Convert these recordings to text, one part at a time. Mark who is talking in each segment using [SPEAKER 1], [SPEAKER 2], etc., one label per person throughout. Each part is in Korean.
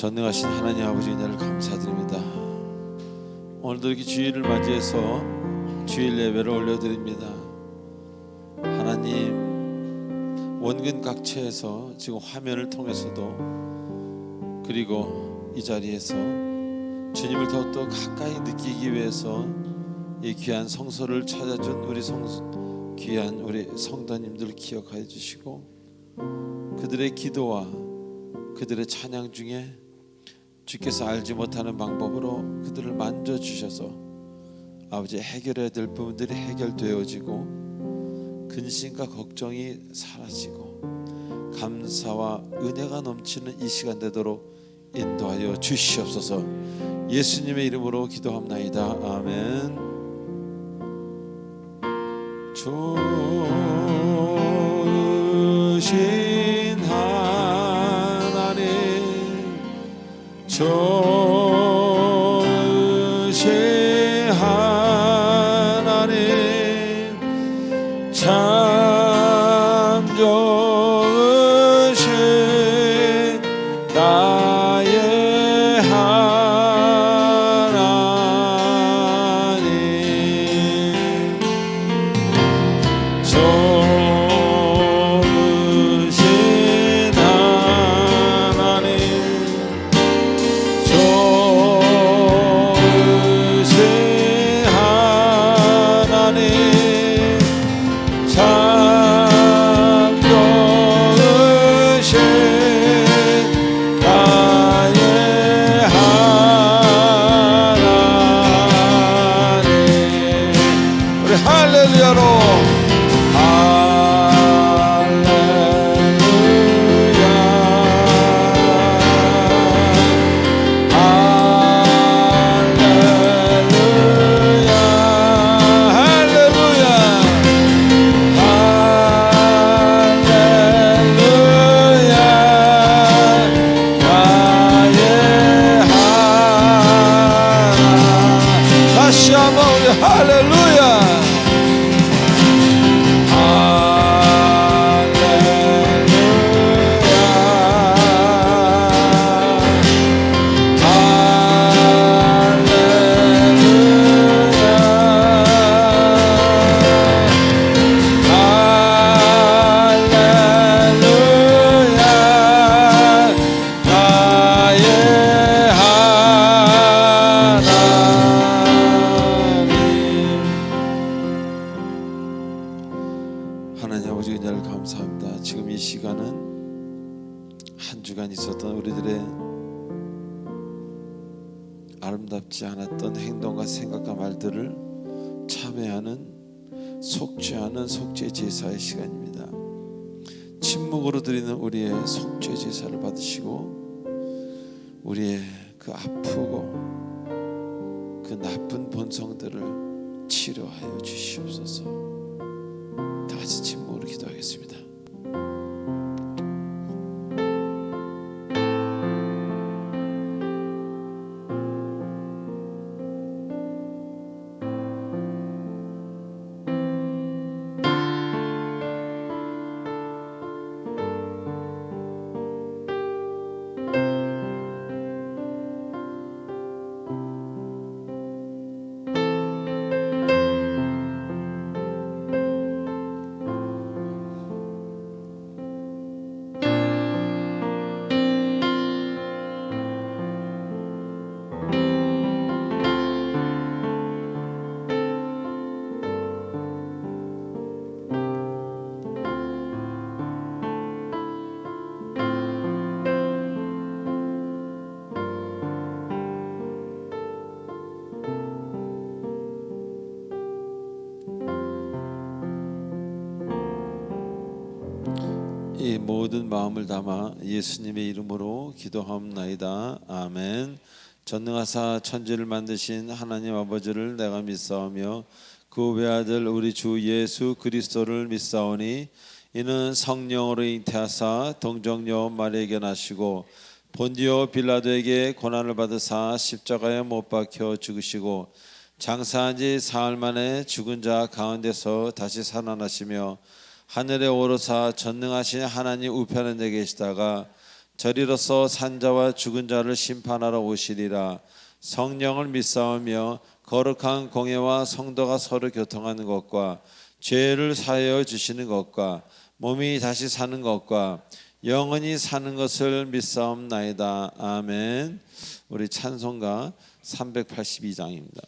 [SPEAKER 1] 전능하신 하나님 아버지 은혜를 감사드립니다. 오늘도 이렇게 주일을 맞이해서 주일 예배를 올려드립니다. 하나님, 원근 각처에서 지금 화면을 통해서도 그리고 이 자리에서 주님을 더욱더 가까이 느끼기 위해서 이 귀한 성소를 찾아준 귀한 우리 성도님들을 기억하여 주시고, 그들의 기도와 그들의 찬양 중에 주께서 알지 못하는 방법으로 그들을 만져주셔서 아버지 해결해야 될 부분들이 해결되어지고, 근심과 걱정이 사라지고 감사와 은혜가 넘치는 이 시간 되도록 인도하여 주시옵소서. 예수님의 이름으로 기도합나이다. 아멘. 좋으신 하나님, 좋으신 하나님, 참 좋으신 나의 하나님, 좋으신 하나님, 좋으신 하나님, 참 좋으신 나의 하나님. 우리 할렐루야로 다시 한번 우리 할렐루야. 하나님 아버지 은혜를 감사합니다. 지금 이 시간은 한 주간 있었던 우리들의 아름답지 않았던 행동과 생각과 말들을 참회하는, 속죄하는 속죄 제사의 시간입니다. 침묵으로 드리는 우리의 속죄 제사를 받으시고, 우리의 그 아프고 그 나쁜 본성들을 치료하여 주시옵소서. 다 같이 침묵으로 기도하겠습니다. 이 모든 마음을 담아 예수님의 이름으로 기도하옵나이다. 아멘. 전능하사 천지를 만드신 하나님 아버지를 내가 믿사오며 그 외아들 우리 주 예수 그리스도를 믿사오니, 이는 성령으로 잉태하사 동정녀 마리아에게 나시고 본디오 빌라도에게 고난을 받으사 십자가에 못 박혀 죽으시고 장사한 지 사흘 만에 죽은 자 가운데서 다시 살아나시며 하늘에 오르사 전능하신 하나님 우편에 계시다가 저리로서 산자와 죽은 자를 심판하러 오시리라. 성령을 믿사오며 거룩한 공예와 성도가 서로 교통하는 것과 죄를 사하여 주시는 것과 몸이 다시 사는 것과 영원히 사는 것을 믿사옵나이다. 아멘. 우리 찬송가 382장입니다.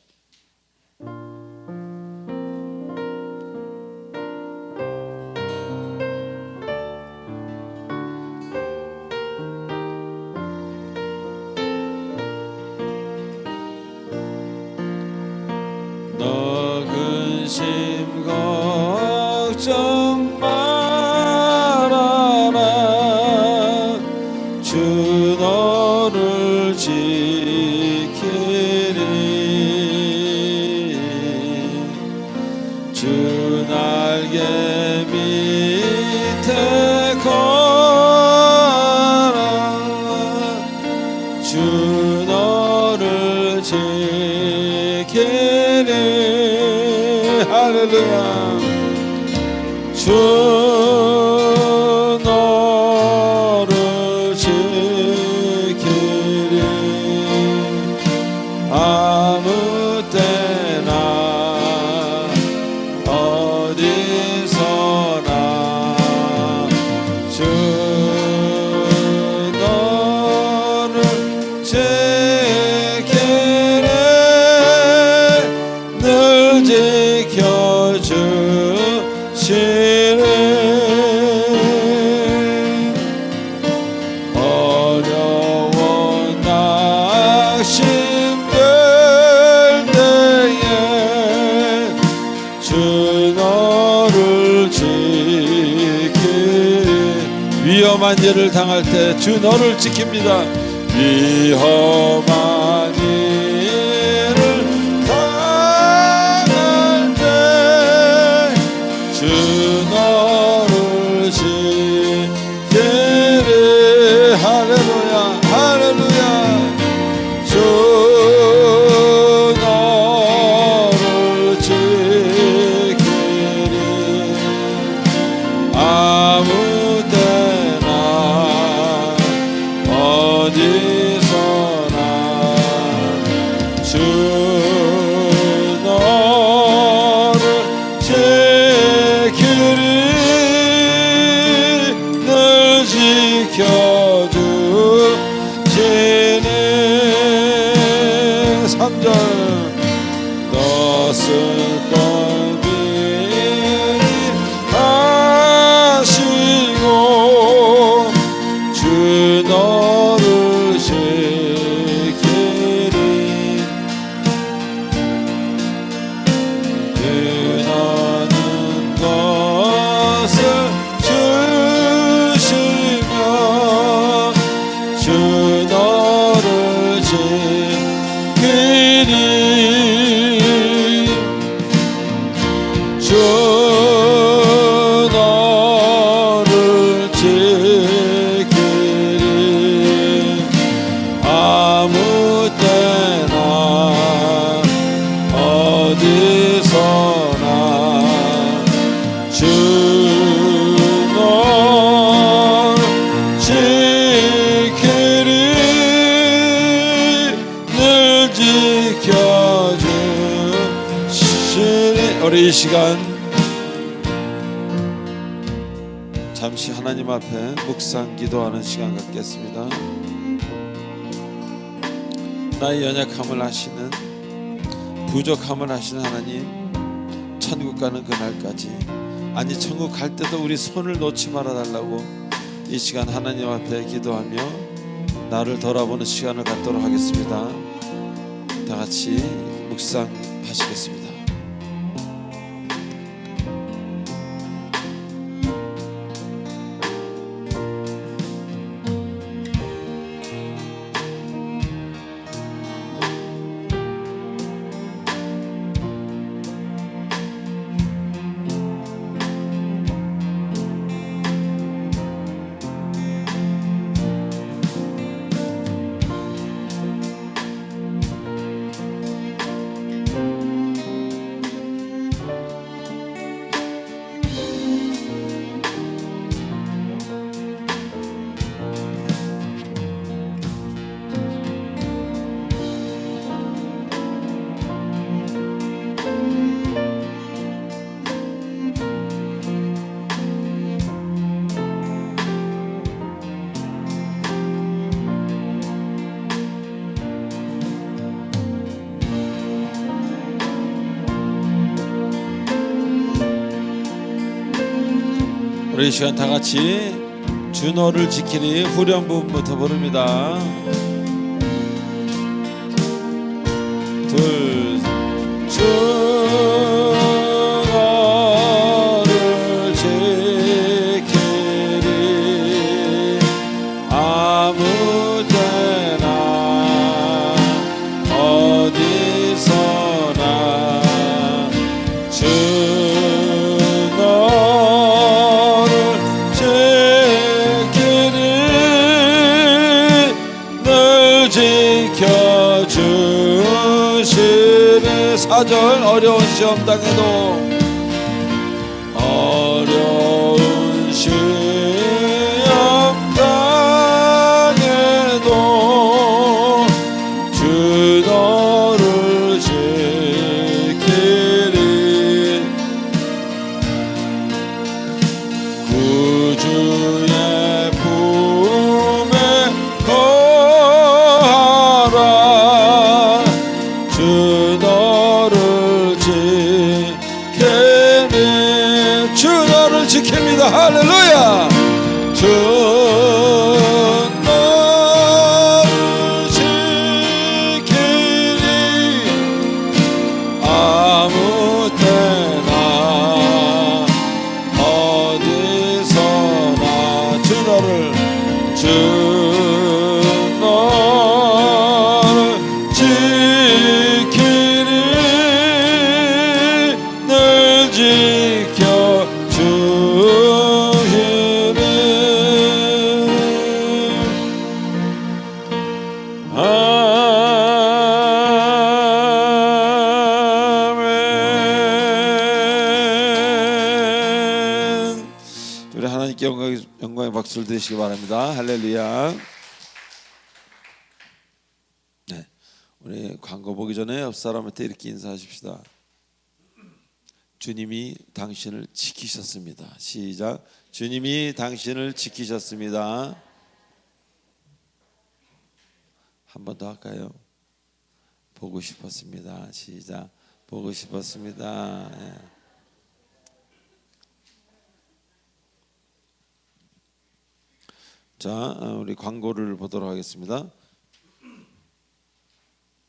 [SPEAKER 1] 너 근심 걱정 말아라. 주 너를 지키리. 주 날개 밑에 걸어라. 주 너를 지키리. 할렐루야. 주 너를 지키리. 아무 때나 어디서나 주 너를 지키리. 늘 지켜주시네. 어려운 낙심들 때에 주 너를 지키리. 위험한 일을 당할 때 주 너를 지킵니다. 위험한 일을 당할 때 주 너를 지키리. 할렐루야. 할렐루야. 주 너를 지키리. 아무 때나 어디서나 주 너를 지키리. 늘 지켜주시니. 3절 너 쓸 것 미리 하시고 주 너를 지키리. 원하는 것을 주시며 주 너를 지키리. 주 너를 지키리. 아무 때나 어디서나 주 너를 지키리. 늘 지켜주시니. 우리 이 시간 잠시 하나님 앞에 묵상 기도하는 시간 갖겠습니다. 나의 연약함을 아시는, 부족함을 아시는 하나님, 천국 가는 그날까지, 아니 천국 갈 때도 우리 손을 놓지 말아 달라고 이 시간 하나님 앞에 기도하며 나를 돌아보는 시간을 갖도록 하겠습니다. 다 같이 묵상하시겠습니다. 우리 이 시간 다 같이 주 너를 지키리 후렴 부분부터 부릅니다. 둘, 주 너를 지키리 아무 때나 어디서나 주 너를 지키리 늘 지켜주시리. 4절 어려운 시험 당해도 어려운 시험 당해도 주 너를 지키리 구주의 품에 거하라 주 너를 지키리 주 너를 지킵니다. 할렐루야. 주 너를 지키리 아무 때나 어디서나 주 너를 지키리 늘 지켜주시리. 아멘. 우리 하나님께 영광의 박수를 드리시기 바랍니다. 할렐루야. 네, 우리 광고 보기 전에 옆 사람한테 이렇게 인사하십시다. 주님이 당신을 지키셨습니다. 시작. 주님이 당신을 지키셨습니다. 한 번 더 할까요? 보고 싶었습니다. 시작. 보고 싶었습니다. 예. 자, 우리 광고를 보도록 하겠습니다.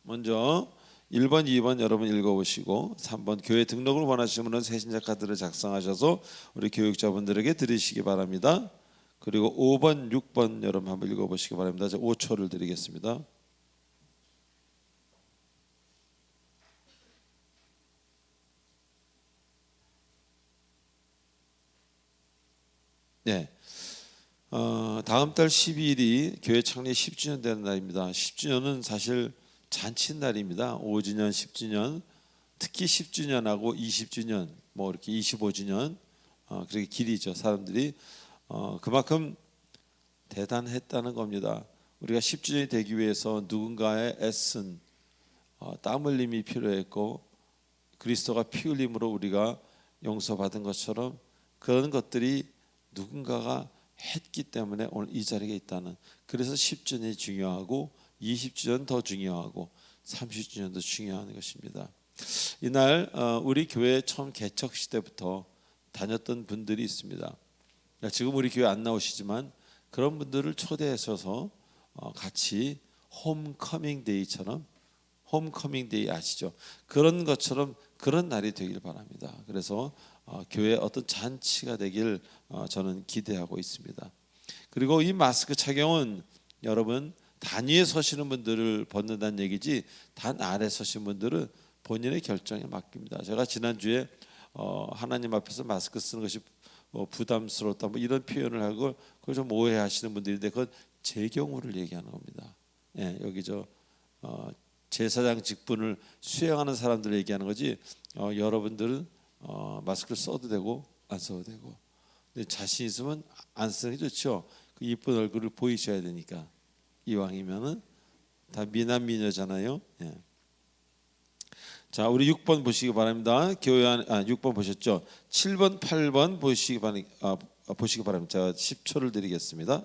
[SPEAKER 1] 먼저 1번, 2번 여러분 읽어보시고 3번 교회 등록을 원하시는 분은 새신자 카드를 작성하셔서 우리 교육자분들에게 드리시기 바랍니다. 그리고 5번, 6번 여러분 한번 읽어보시기 바랍니다. 저 5초를 드리겠습니다. 네. 다음 달 12일이 교회 창립 10주년 되는 날입니다. 10주년은 사실 잔칫날입니다. 5주년, 10주년, 특히 10주년하고 20주년, 뭐 이렇게 25주년 그렇게 길이죠. 사람들이 그만큼 대단했다는 겁니다. 우리가 10주년이 되기 위해서 누군가의 애쓴 땀 흘림이 필요했고 그리스도가 피 흘림으로 우리가 용서받은 것처럼 그런 것들이 누군가가 했기 때문에 오늘 이 자리에 있다는. 그래서 10주년이 중요하고 20주년 더 중요하고 30주년도 중요한 것입니다. 이날 우리 교회 처음 개척 시대부터 다녔던 분들이 있습니다. 지금 우리 교회 안 나오시지만 그런 분들을 초대하셔서 같이 홈커밍 데이처럼, 홈커밍 데이 아시죠? 그런 것처럼 그런 날이 되길 바랍니다. 그래서 교회 어떤 잔치가 되길 저는 기대하고 있습니다. 그리고 이 마스크 착용은 여러분 단 위에 서시는 분들을 벗는다는 얘기지 단 아래 서시는 분들은 본인의 결정에 맡깁니다. 제가 지난주에 하나님 앞에서 마스크 쓰는 것이 부담스럽다 뭐 이런 표현을 하고 그걸 좀 오해하시는 분들인데 그건 제 경우를 얘기하는 겁니다. 예, 여기 제사장 직분을 수행하는 사람들을 얘기하는 거지 여러분들은 마스크를 써도 되고 안 써도 되고 근데 자신 있으면 안 쓰는 게 좋죠. 그 이쁜 얼굴을 보이셔야 되니까 이왕이면은 다 미남 미녀잖아요. 예. 자, 우리 6번 보시기 바랍니다. 교회 안 6번 보셨죠? 7번, 8번 보시기 바랍니다. 제가 10초를 드리겠습니다.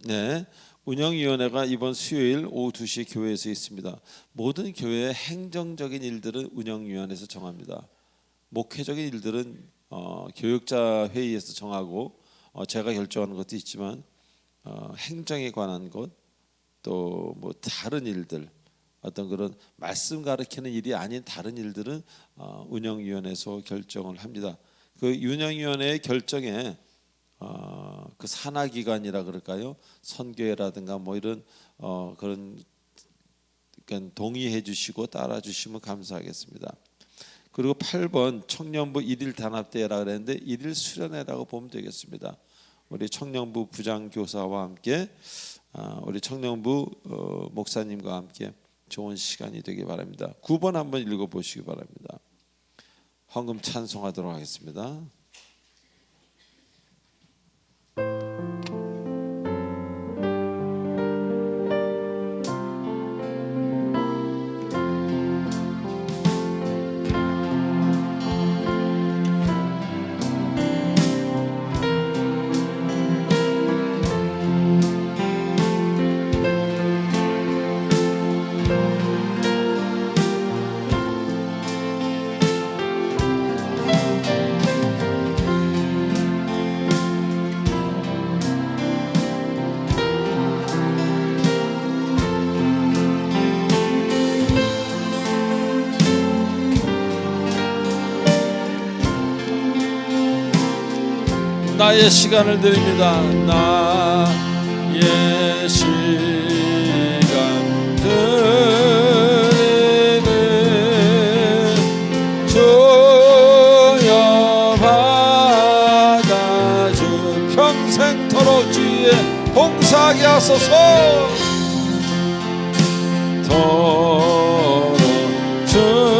[SPEAKER 1] 네, 운영위원회가 이번 수요일 오후 2시에 교회에서 있습니다. 모든 교회의 행정적인 일들은 운영위원회에서 정합니다. 목회적인 일들은 교육자 회의에서 정하고 제가 결정하는 것도 있지만 행정에 관한 것, 또 뭐 다른 일들, 어떤 그런 말씀 가르치는 일이 아닌 다른 일들은 운영위원회에서 결정을 합니다. 그 운영위원회의 결정에 그 산하기관이라 그럴까요? 선교회라든가 뭐 이런 그런 그러니까 동의해 주시고 따라 주시면 감사하겠습니다. 그리고 8번 청년부 일일 단합대회라 그랬는데 일일 수련회라고 보면 되겠습니다. 우리 청년부 부장교사와 함께 우리 청년부 목사님과 함께 좋은 시간이 되기 바랍니다. 9번 한번 읽어보시기 바랍니다. 헌금 찬송하도록 하겠습니다. 나의 시간을 드립니다. 나의 시간 드리는 주여 받아주 평생토록 주의 봉사하게 하소서. 도록 주의해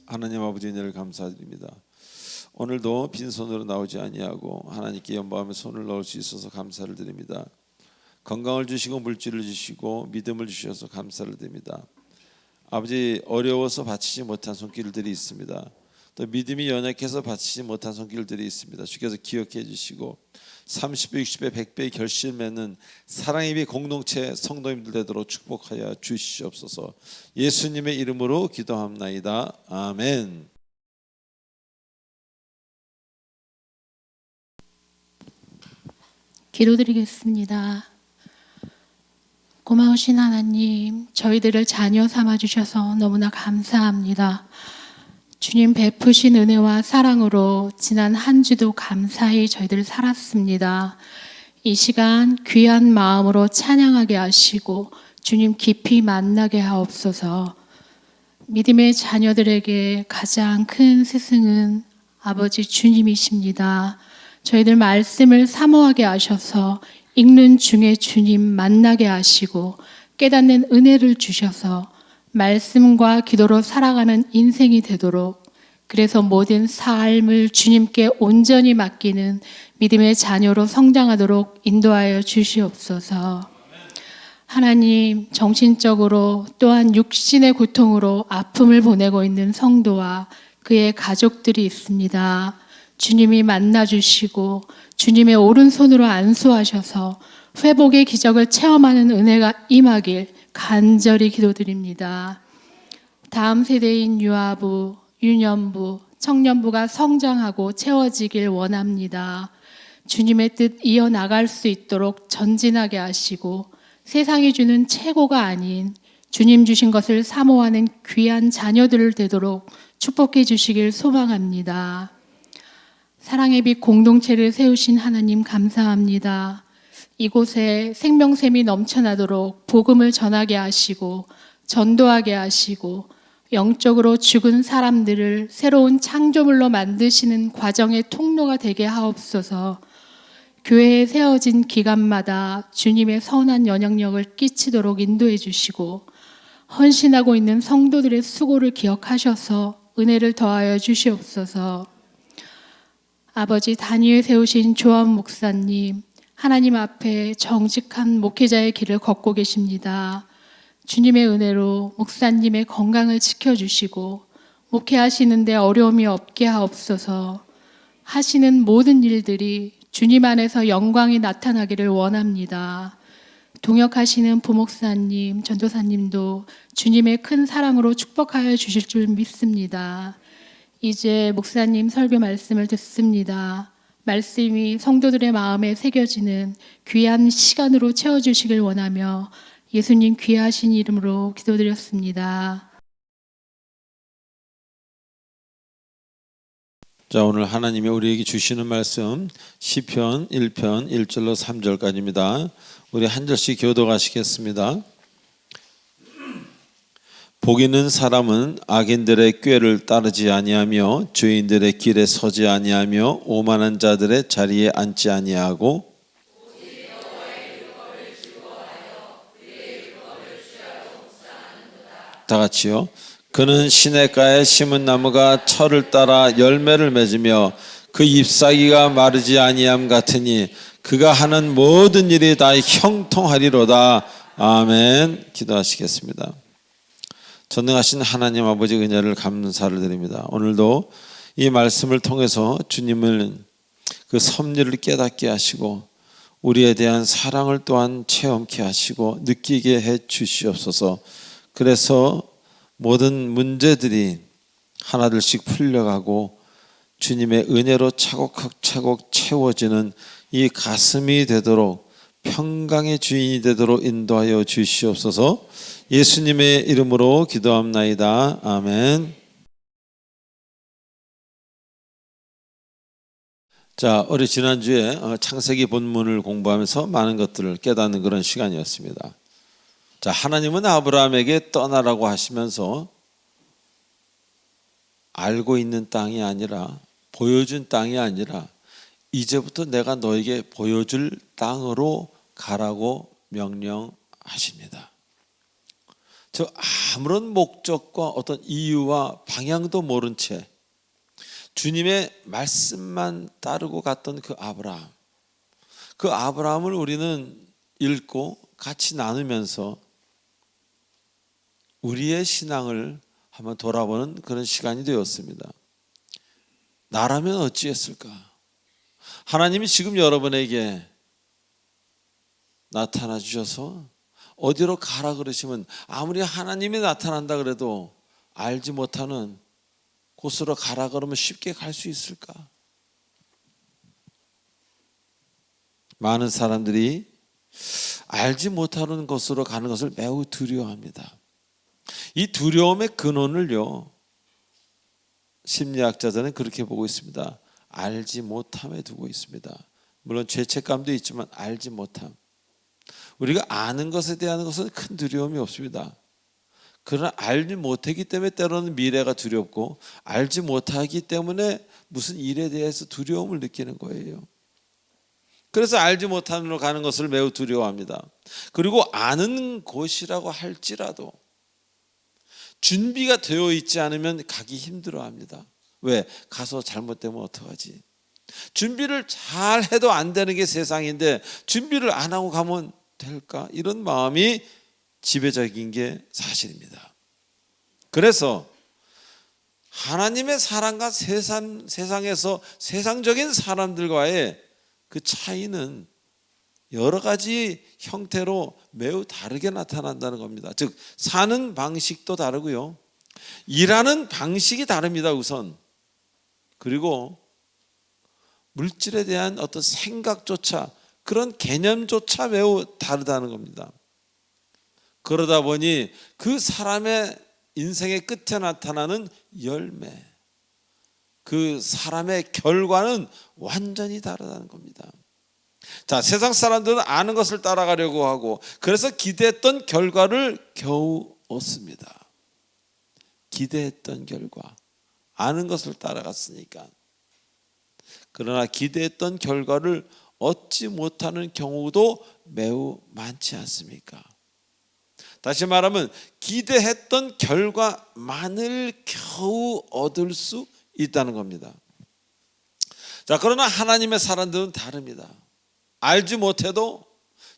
[SPEAKER 1] 하나님 아버지 은혜를 감사드립니다. 오늘도 빈손으로 나오지 아니하고 하나님께 연보하며 손을 넣을 수 있어서 감사를 드립니다. 건강을 주시고 물질을 주시고 믿음을 주셔서 감사를 드립니다. 아버지, 어려워서 바치지 못한 손길들이 있습니다. 또 믿음이 연약해서 바치지 못한 손길들이 있습니다. 주께서 기억해 주시고 30배, 60배, 100배의 결실을 맺는 사랑의 비 공동체 성도님들 되도록 축복하여 주시옵소서. 예수님의 이름으로 기도합나이다. 아멘.
[SPEAKER 2] 기도드리겠습니다. 고마우신 하나님, 저희들을 자녀 삼아주셔서 너무나 감사합니다. 주님 베푸신 은혜와 사랑으로 지난 한 주도 감사히 저희들 살았습니다. 이 시간 귀한 마음으로 찬양하게 하시고 주님 깊이 만나게 하옵소서. 믿음의 자녀들에게 가장 큰 스승은 아버지 주님이십니다. 저희들 말씀을 사모하게 하셔서 읽는 중에 주님 만나게 하시고 깨닫는 은혜를 주셔서 말씀과 기도로 살아가는 인생이 되도록, 그래서 모든 삶을 주님께 온전히 맡기는 믿음의 자녀로 성장하도록 인도하여 주시옵소서. 하나님, 정신적으로 또한 육신의 고통으로 아픔을 보내고 있는 성도와 그의 가족들이 있습니다. 주님이 만나주시고 주님의 오른손으로 안수하셔서 회복의 기적을 체험하는 은혜가 임하길 간절히 기도드립니다. 다음 세대인 유아부, 유년부, 청년부가 성장하고 채워지길 원합니다. 주님의 뜻 이어나갈 수 있도록 전진하게 하시고 세상이 주는 최고가 아닌 주님 주신 것을 사모하는 귀한 자녀들 되도록 축복해 주시길 소망합니다. 사랑의 빛 공동체를 세우신 하나님 감사합니다. 이곳에 생명샘이 넘쳐나도록 복음을 전하게 하시고 전도하게 하시고 영적으로 죽은 사람들을 새로운 창조물로 만드시는 과정의 통로가 되게 하옵소서. 교회에 세워진 기간마다 주님의 선한 영향력을 끼치도록 인도해 주시고 헌신하고 있는 성도들의 수고를 기억하셔서 은혜를 더하여 주시옵소서. 아버지 다니엘 세우신 조한 목사님, 하나님 앞에 정직한 목회자의 길을 걷고 계십니다. 주님의 은혜로 목사님의 건강을 지켜주시고 목회하시는데 어려움이 없게 하옵소서. 하시는 모든 일들이 주님 안에서 영광이 나타나기를 원합니다. 동역하시는 부목사님, 전도사님도 주님의 큰 사랑으로 축복하여 주실 줄 믿습니다. 이제 목사님 설교 말씀을 듣습니다. 말씀이 성도들의 마음에 새겨지는 귀한 시간으로 채워주시길 원하며 예수님 귀하신 이름으로 기도드렸습니다.
[SPEAKER 1] 자, 오늘 하나님이 우리에게 주시는 말씀 시편 1편 1절로 3절까지입니다. 우리 한 절씩 교독하시겠습니다. 복 있는 사람은 악인들의 꾀를 따르지 아니하며 죄인들의 길에 서지 아니하며 오만한 자들의 자리에 앉지 아니하고 다 같이요. 그는 시냇가에 심은 나무가 철을 따라 열매를 맺으며 그 잎사귀가 마르지 아니함 같으니 그가 하는 모든 일이 다 형통하리로다. 아멘. 기도하시겠습니다. 전능하신 하나님 아버지 은혜를 감사를 드립니다. 오늘도 이 말씀을 통해서 주님을 그 섭리를 깨닫게 하시고 우리에 대한 사랑을 또한 체험케 하시고 느끼게 해 주시옵소서. 그래서 모든 문제들이 하나둘씩 풀려가고 주님의 은혜로 차곡차곡 채워지는 이 가슴이 되도록 평강의 주인이 되도록 인도하여 주시옵소서. 예수님의 이름으로 기도합나이다. 아멘. 자, 우리 지난주에 창세기 본문을 공부하면서 많은 것들을 깨닫는 그런 시간이었습니다. 자, 하나님은 아브라함에게 떠나라고 하시면서 알고 있는 땅이 아니라 보여준 땅이 아니라 이제부터 내가 너에게 보여줄 땅으로 가라고 명령하십니다. 저 아무런 목적과 어떤 이유와 방향도 모른 채 주님의 말씀만 따르고 갔던 그 아브라함을 우리는 읽고 같이 나누면서 우리의 신앙을 한번 돌아보는 그런 시간이 되었습니다. 나라면 어찌했을까? 하나님이 지금 여러분에게 나타나 주셔서 어디로 가라 그러시면 아무리 하나님이 나타난다 그래도 알지 못하는 곳으로 가라 그러면 쉽게 갈 수 있을까? 많은 사람들이 알지 못하는 곳으로 가는 것을 매우 두려워합니다. 이 두려움의 근원을요, 심리학자들은 그렇게 보고 있습니다. 알지 못함에 두고 있습니다. 물론 죄책감도 있지만 알지 못함. 우리가 아는 것에 대한 것은 큰 두려움이 없습니다. 그러나 알지 못하기 때문에 때로는 미래가 두렵고 알지 못하기 때문에 무슨 일에 대해서 두려움을 느끼는 거예요. 그래서 알지 못함으로 가는 것을 매우 두려워합니다. 그리고 아는 곳이라고 할지라도 준비가 되어 있지 않으면 가기 힘들어합니다. 왜? 가서 잘못되면 어떡하지? 준비를 잘 해도 안 되는 게 세상인데 준비를 안 하고 가면 될까? 이런 마음이 지배적인 게 사실입니다. 그래서 하나님의 사랑과 세상에서 세상적인 사람들과의 그 차이는 여러 가지 형태로 매우 다르게 나타난다는 겁니다. 즉 사는 방식도 다르고요, 일하는 방식이 다릅니다. 우선 그리고 물질에 대한 어떤 생각조차, 그런 개념조차 매우 다르다는 겁니다. 그러다 보니 그 사람의 인생의 끝에 나타나는 열매, 그 사람의 결과는 완전히 다르다는 겁니다. 자, 세상 사람들은 아는 것을 따라가려고 하고 그래서 기대했던 결과를 겨우 얻습니다. 기대했던 결과, 아는 것을 따라갔으니까. 그러나 기대했던 결과를 얻지 못하는 경우도 매우 많지 않습니까? 다시 말하면 기대했던 결과만을 겨우 얻을 수 있다는 겁니다. 자, 그러나 하나님의 사람들은 다릅니다. 알지 못해도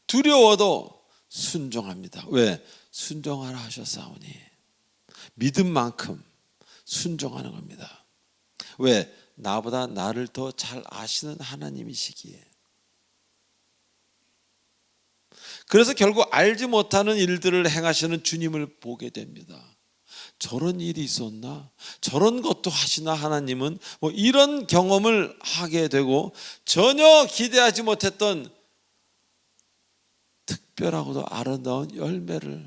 [SPEAKER 1] 두려워도 순종합니다. 왜? 순종하라 하셨사오니. 믿음만큼 순종하는 겁니다. 왜? 나보다 나를 더 잘 아시는 하나님이시기에. 그래서 결국 알지 못하는 일들을 행하시는 주님을 보게 됩니다. 저런 일이 있었나? 저런 것도 하시나 하나님은? 뭐 이런 경험을 하게 되고 전혀 기대하지 못했던 특별하고도 아름다운 열매를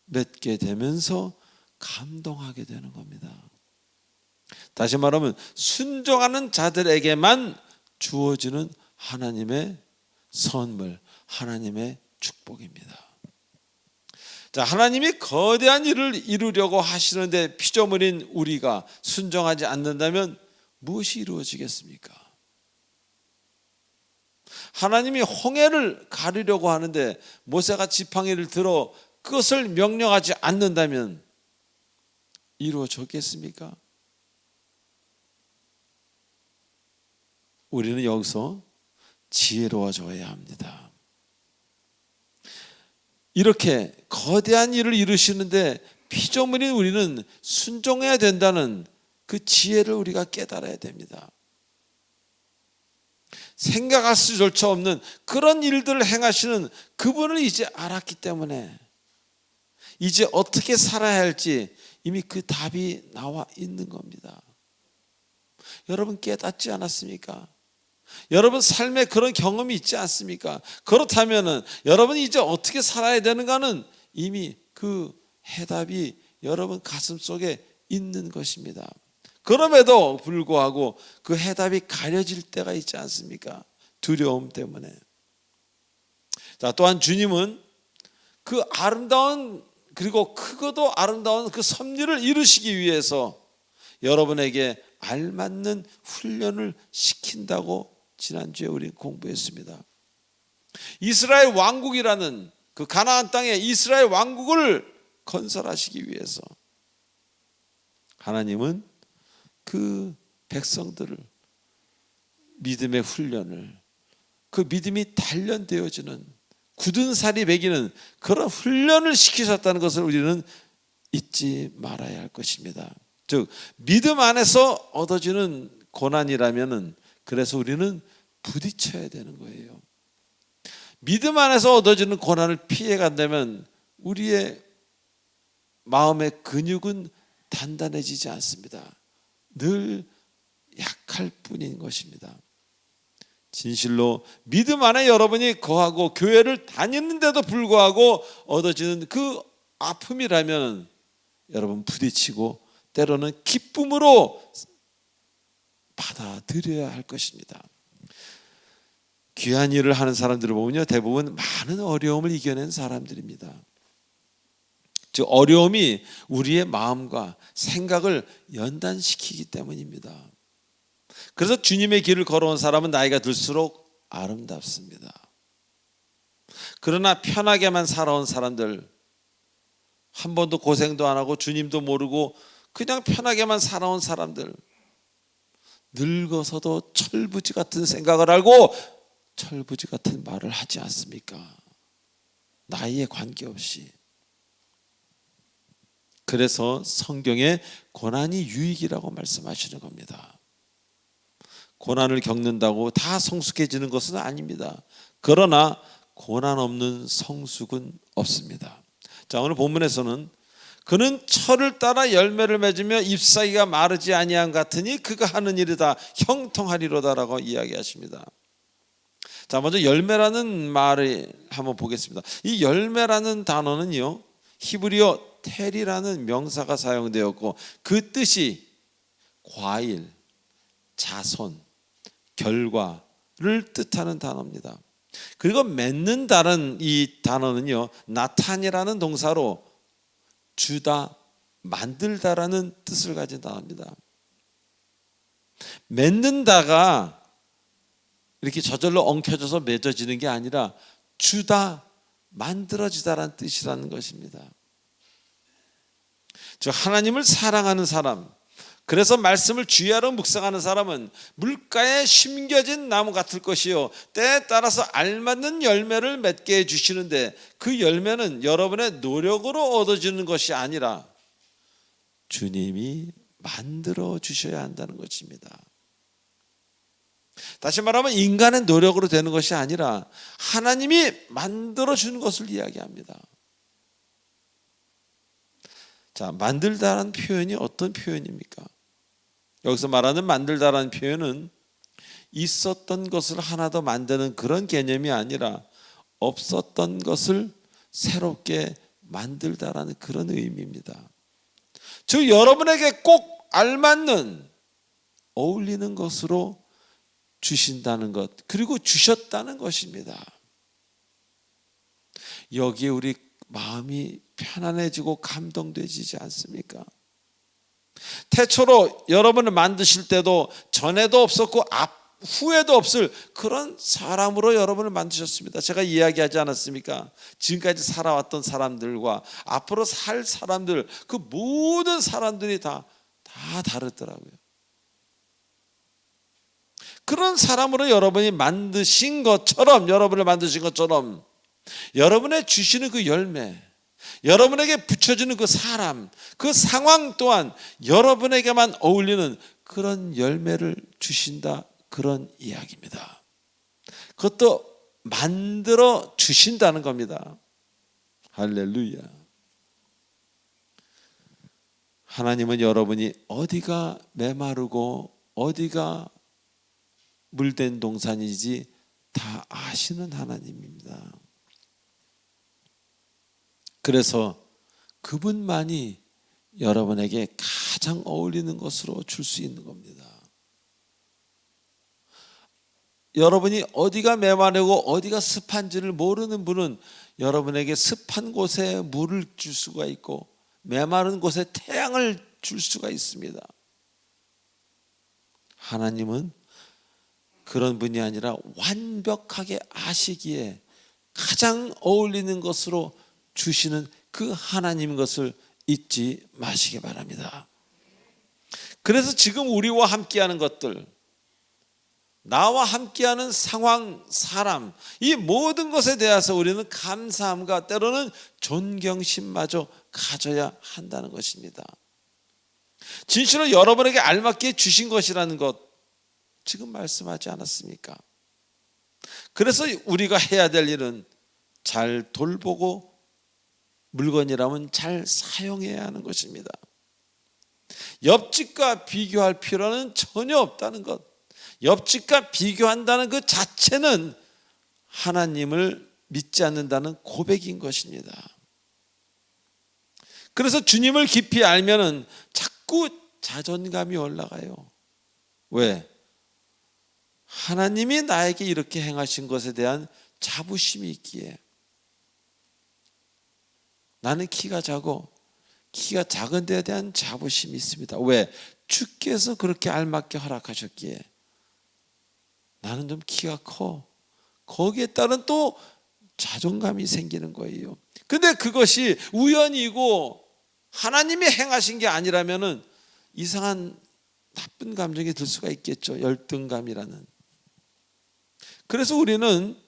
[SPEAKER 1] 맺게 되면서 감동하게 되는 겁니다. 다시 말하면 순종하는 자들에게만 주어지는 하나님의 선물, 하나님의 축복입니다. 자, 하나님이 거대한 일을 이루려고 하시는데 피조물인 우리가 순종하지 않는다면 무엇이 이루어지겠습니까? 하나님이 홍해를 가르려고 하는데 모세가 지팡이를 들어 그것을 명령하지 않는다면 이루어졌겠습니까? 우리는 여기서 지혜로워져야 합니다. 이렇게 거대한 일을 이루시는데 피조물인 우리는 순종해야 된다는 그 지혜를 우리가 깨달아야 됩니다. 생각할 수조차 없는 그런 일들을 행하시는 그분을 이제 알았기 때문에 이제 어떻게 살아야 할지 이미 그 답이 나와 있는 겁니다. 여러분 깨닫지 않았습니까? 여러분 삶에 그런 경험이 있지 않습니까? 그렇다면 여러분이 이제 어떻게 살아야 되는가는 이미 그 해답이 여러분 가슴 속에 있는 것입니다. 그럼에도 불구하고 그 해답이 가려질 때가 있지 않습니까? 두려움 때문에. 자, 또한 주님은 그 아름다운 그리고 크고도 아름다운 그 섭리를 이루시기 위해서 여러분에게 알맞는 훈련을 시킨다고 지난주에 우리 공부했습니다. 이스라엘 왕국이라는 그 가나안 땅에 이스라엘 왕국을 건설하시기 위해서 하나님은 그 백성들을 믿음의 훈련을 그 믿음이 단련되어지는 굳은 살이 배기는 그런 훈련을 시키셨다는 것을 우리는 잊지 말아야 할 것입니다. 즉 믿음 안에서 얻어지는 고난이라면은 그래서 우리는 부딪혀야 되는 거예요. 믿음 안에서 얻어지는 고난을 피해 간다면 우리의 마음의 근육은 단단해지지 않습니다. 늘 약할 뿐인 것입니다. 진실로 믿음 안에 여러분이 거하고 교회를 다니는데도 불구하고 얻어지는 그 아픔이라면 여러분 부딪히고 때로는 기쁨으로 받아들여야 할 것입니다. 귀한 일을 하는 사람들을 보면요, 대부분 많은 어려움을 이겨낸 사람들입니다. 즉 어려움이 우리의 마음과 생각을 연단시키기 때문입니다. 그래서 주님의 길을 걸어온 사람은 나이가 들수록 아름답습니다. 그러나 편하게만 살아온 사람들, 한 번도 고생도 안 하고 주님도 모르고 그냥 편하게만 살아온 사람들, 늙어서도 철부지 같은 생각을 알고 철부지 같은 말을 하지 않습니까? 나이에 관계없이. 그래서 성경에 고난이 유익이라고 말씀하시는 겁니다. 고난을 겪는다고 다 성숙해지는 것은 아닙니다. 그러나 고난 없는 성숙은 없습니다. 자, 오늘 본문에서는 그는 철을 따라 열매를 맺으며 잎사귀가 마르지 아니함 같으니 그가 하는 일이 다 형통하리로다라고 이야기하십니다. 자, 먼저 열매라는 말을 한번 보겠습니다. 이 열매라는 단어는요, 히브리어 텔이라는 명사가 사용되었고 그 뜻이 과일, 자손, 결과를 뜻하는 단어입니다. 그리고 맺는다는 이 단어는요, 나탄이라는 동사로 주다, 만들다라는 뜻을 가진 단어입니다. 맺는다가 이렇게 저절로 엉켜져서 맺어지는 게 아니라 주다, 만들어지다라는 뜻이라는 것입니다. 즉 하나님을 사랑하는 사람, 그래서 말씀을 주야로 묵상하는 사람은 물가에 심겨진 나무 같을 것이요 때에 따라서 알맞는 열매를 맺게 해주시는데, 그 열매는 여러분의 노력으로 얻어지는 것이 아니라 주님이 만들어 주셔야 한다는 것입니다. 다시 말하면 인간의 노력으로 되는 것이 아니라 하나님이 만들어 주는 것을 이야기합니다. 자, 만들다라는 표현이 어떤 표현입니까? 여기서 말하는 만들다라는 표현은 있었던 것을 하나 더 만드는 그런 개념이 아니라 없었던 것을 새롭게 만들다라는 그런 의미입니다. 즉 여러분에게 꼭 알맞는 어울리는 것으로 주신다는 것, 그리고 주셨다는 것입니다. 여기에 우리 마음이 편안해지고 감동되지 않습니까? 태초로 여러분을 만드실 때도 전에도 없었고 후에도 없을 그런 사람으로 여러분을 만드셨습니다. 제가 이야기하지 않았습니까? 지금까지 살아왔던 사람들과 앞으로 살 사람들, 그 모든 사람들이 다 다르더라고요. 그런 사람으로 여러분이 만드신 것처럼, 여러분을 만드신 것처럼 여러분의 주시는 그 열매, 여러분에게 붙여주는 그 사람, 그 상황 또한 여러분에게만 어울리는 그런 열매를 주신다, 그런 이야기입니다. 그것도 만들어 주신다는 겁니다. 할렐루야. 하나님은 여러분이 어디가 메마르고 어디가 물된 동산이지 다 아시는 하나님입니다. 그래서 그분만이 여러분에게 가장 어울리는 것으로 줄 수 있는 겁니다. 여러분이 어디가 메마르고 어디가 습한지를 모르는 분은 여러분에게 습한 곳에 물을 줄 수가 있고 메마른 곳에 태양을 줄 수가 있습니다. 하나님은 그런 분이 아니라 완벽하게 아시기에 가장 어울리는 것으로 주시는 그 하나님인 것을 잊지 마시기 바랍니다. 그래서 지금 우리와 함께하는 것들, 나와 함께하는 상황, 사람, 이 모든 것에 대해서 우리는 감사함과 때로는 존경심마저 가져야 한다는 것입니다. 진실로 여러분에게 알맞게 주신 것이라는 것 지금 말씀하지 않았습니까? 그래서 우리가 해야 될 일은 잘 돌보고 물건이라면 잘 사용해야 하는 것입니다. 옆집과 비교할 필요는 전혀 없다는 것, 옆집과 비교한다는 그 자체는 하나님을 믿지 않는다는 고백인 것입니다. 그래서 주님을 깊이 알면은 자꾸 자존감이 올라가요. 왜? 하나님이 나에게 이렇게 행하신 것에 대한 자부심이 있기에. 나는 키가 작은 데에 대한 자부심이 있습니다. 왜? 주께서 그렇게 알맞게 허락하셨기에. 나는 좀 키가 커. 거기에 따른 또 자존감이 생기는 거예요. 근데 그것이 우연이고 하나님이 행하신 게 아니라면은 이상한 나쁜 감정이 들 수가 있겠죠. 열등감이라는. 그래서 우리는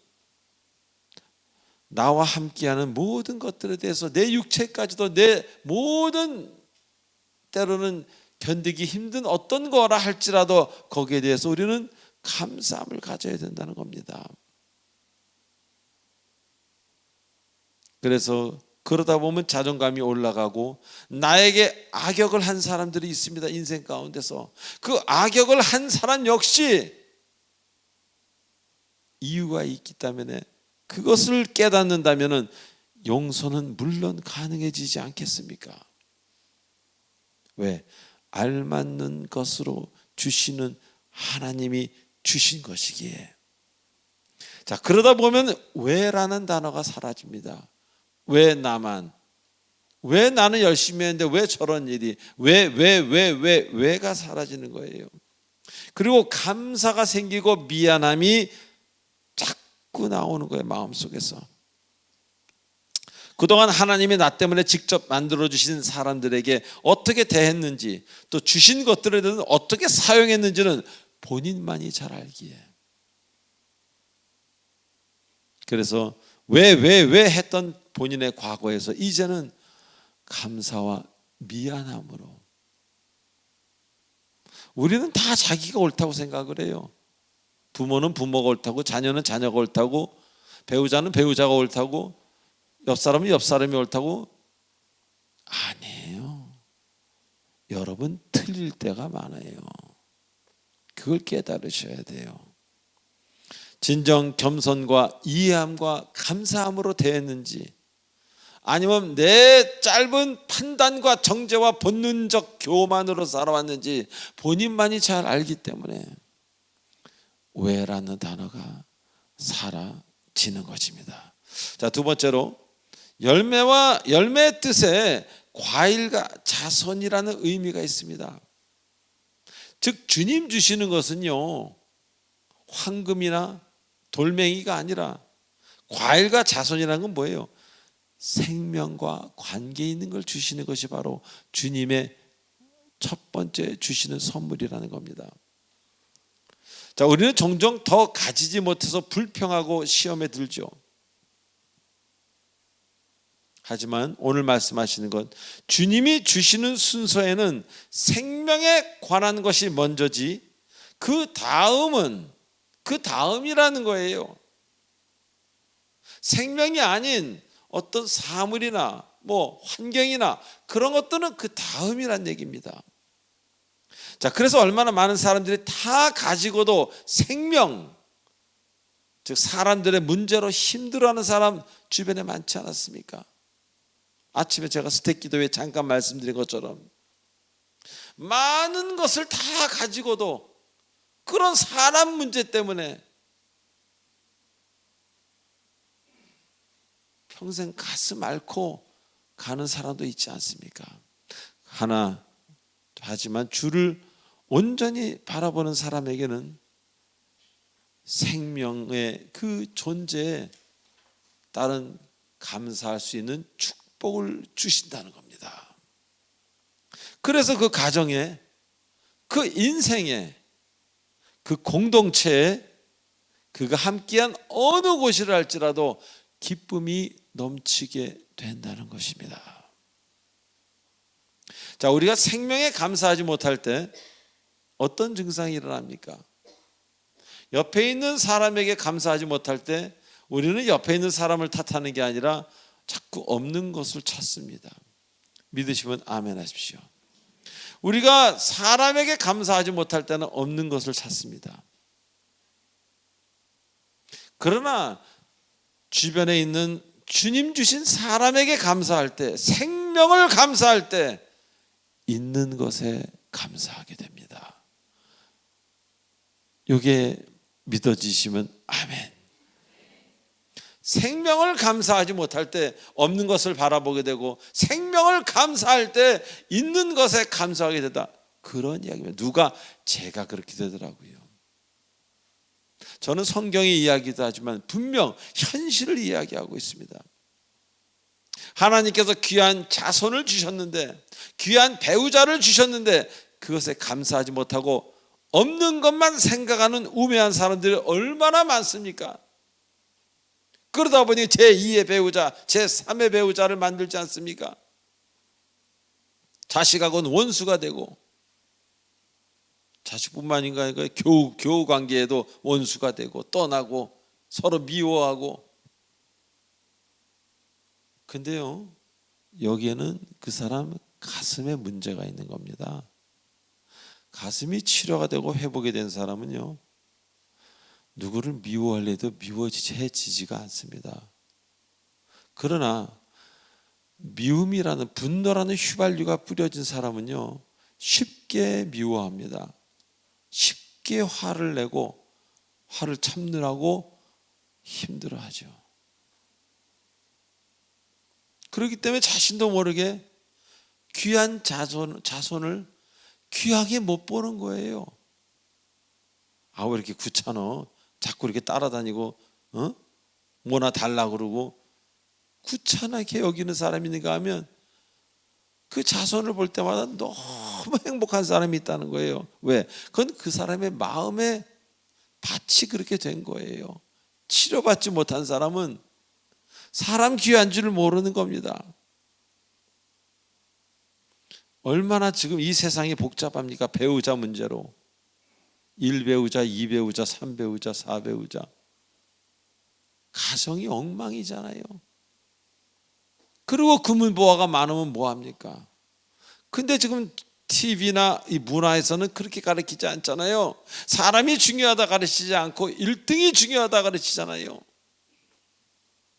[SPEAKER 1] 나와 함께하는 모든 것들에 대해서 내 육체까지도 내 모든 때로는 견디기 힘든 어떤 거라 할지라도 거기에 대해서 우리는 감사함을 가져야 된다는 겁니다. 그래서 그러다 보면 자존감이 올라가고 나에게 악역을 한 사람들이 있습니다. 인생 가운데서 그 악역을 한 사람 역시 이유가 있기 때문에 그것을 깨닫는다면 용서는 물론 가능해지지 않겠습니까? 왜? 알맞는 것으로 주시는 하나님이 주신 것이기에. 자, 그러다 보면 왜라는 단어가 사라집니다. 왜 나만? 왜 나는 열심히 했는데 왜 저런 일이? 왜가 사라지는 거예요. 그리고 감사가 생기고 미안함이 자꾸 나오는 거예요, 마음속에서. 그동안 하나님이 나 때문에 직접 만들어주신 사람들에게 어떻게 대했는지, 또 주신 것들에 대해서 어떻게 사용했는지는 본인만이 잘 알기에. 그래서 왜 했던 본인의 과거에서 이제는 감사와 미안함으로. 우리는 다 자기가 옳다고 생각을 해요. 부모는 부모가 옳다고, 자녀는 자녀가 옳다고, 배우자는 배우자가 옳다고, 옆 사람은 옆 사람이 옳다고. 아니에요. 여러분 틀릴 때가 많아요. 그걸 깨달으셔야 돼요. 진정 겸손과 이해함과 감사함으로 대했는지, 아니면 내 짧은 판단과 정죄와 본능적 교만으로 살아왔는지 본인만이 잘 알기 때문에 왜라는 단어가 사라지는 것입니다. 자, 두 번째로 열매와 열매의 뜻에 과일과 자손이라는 의미가 있습니다. 즉 주님 주시는 것은요, 황금이나 돌멩이가 아니라 과일과 자손이라는 건 뭐예요? 생명과 관계 있는 걸 주시는 것이 바로 주님의 첫 번째 주시는 선물이라는 겁니다. 자, 우리는 종종 더 가지지 못해서 불평하고 시험에 들죠. 하지만 오늘 말씀하시는 것, 주님이 주시는 순서에는 생명에 관한 것이 먼저지 그 다음이라는 거예요. 생명이 아닌 어떤 사물이나 환경이나 그런 것들은 그 다음이란 얘기입니다. 자, 그래서 얼마나 많은 사람들이 다 가지고도 생명, 즉 사람들의 문제로 힘들어하는 사람 주변에 많지 않았습니까? 아침에 제가 스택 기도회 잠깐 말씀드린 것처럼 많은 것을 다 가지고도 그런 사람 문제 때문에 평생 가슴 앓고 가는 사람도 있지 않습니까? 하지만 주를 온전히 바라보는 사람에게는 생명의 그 존재에 따른 감사할 수 있는 축복을 주신다는 겁니다. 그래서 그 가정에, 그 인생에, 그 공동체에, 그가 함께한 어느 곳이라 할지라도 기쁨이 넘치게 된다는 것입니다. 자, 우리가 생명에 감사하지 못할 때 어떤 증상이 일어납니까? 옆에 있는 사람에게 감사하지 못할 때 우리는 옆에 있는 사람을 탓하는 게 아니라 자꾸 없는 것을 찾습니다. 믿으시면 아멘 하십시오. 우리가 사람에게 감사하지 못할 때는 없는 것을 찾습니다. 그러나 주변에 있는 주님 주신 사람에게 감사할 때, 생명을 감사할 때 있는 것에 감사하게 됩니다. 이게 믿어지시면 아멘. 생명을 감사하지 못할 때 없는 것을 바라보게 되고, 생명을 감사할 때 있는 것에 감사하게 되다, 그런 이야기입니다. 제가 그렇게 되더라고요. 저는 성경의 이야기도 하지만 분명 현실을 이야기하고 있습니다. 하나님께서 귀한 자손을 주셨는데, 귀한 배우자를 주셨는데 그것에 감사하지 못하고 없는 것만 생각하는 우매한 사람들이 얼마나 많습니까? 그러다 보니 제2의 배우자, 제3의 배우자를 만들지 않습니까? 자식하고는 원수가 되고, 자식뿐만 아니라 교우 관계에도 원수가 되고 떠나고 서로 미워하고. 근데요, 여기에는 그 사람 가슴에 문제가 있는 겁니다. 가슴이 치료가 되고 회복이 된 사람은요, 누구를 미워할 해도 미워지지가 않습니다. 그러나 미움이라는, 분노라는 휘발유가 뿌려진 사람은요, 쉽게 미워합니다. 쉽게 화를 내고 화를 참느라고 힘들어하죠. 그렇기 때문에 자신도 모르게 귀한 자손을 귀하게 못 보는 거예요. 왜 이렇게 귀찮아? 자꾸 이렇게 따라다니고 뭐나 달라 그러고 구차하게 여기는 사람이 있는가 하면 그 자손을 볼 때마다 너무 행복한 사람이 있다는 거예요. 왜? 그건 그 사람의 마음의 밭이 그렇게 된 거예요. 치료받지 못한 사람은 사람 귀한 줄을 모르는 겁니다. 얼마나 지금 이 세상이 복잡합니까? 배우자 문제로 1배우자, 2배우자, 3배우자, 4배우자 가정이 엉망이잖아요. 그리고 금은보화가 많으면 뭐합니까? 근데 지금 TV나 이 문화에서는 그렇게 가르치지 않잖아요. 사람이 중요하다 가르치지 않고 1등이 중요하다 가르치잖아요.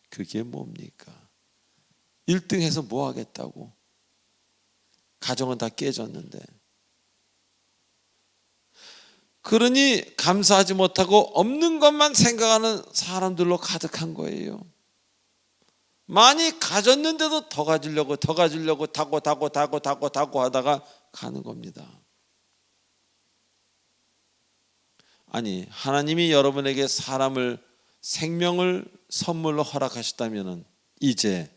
[SPEAKER 1] 그게 뭡니까? 1등 해서 뭐 하겠다고? 가정은 다 깨졌는데. 그러니 감사하지 못하고 없는 것만 생각하는 사람들로 가득한 거예요. 많이 가졌는데도 더 가지려고 타고 하다가 가는 겁니다. 아니, 하나님이 여러분에게 사람을, 생명을 선물로 허락하셨다면 이제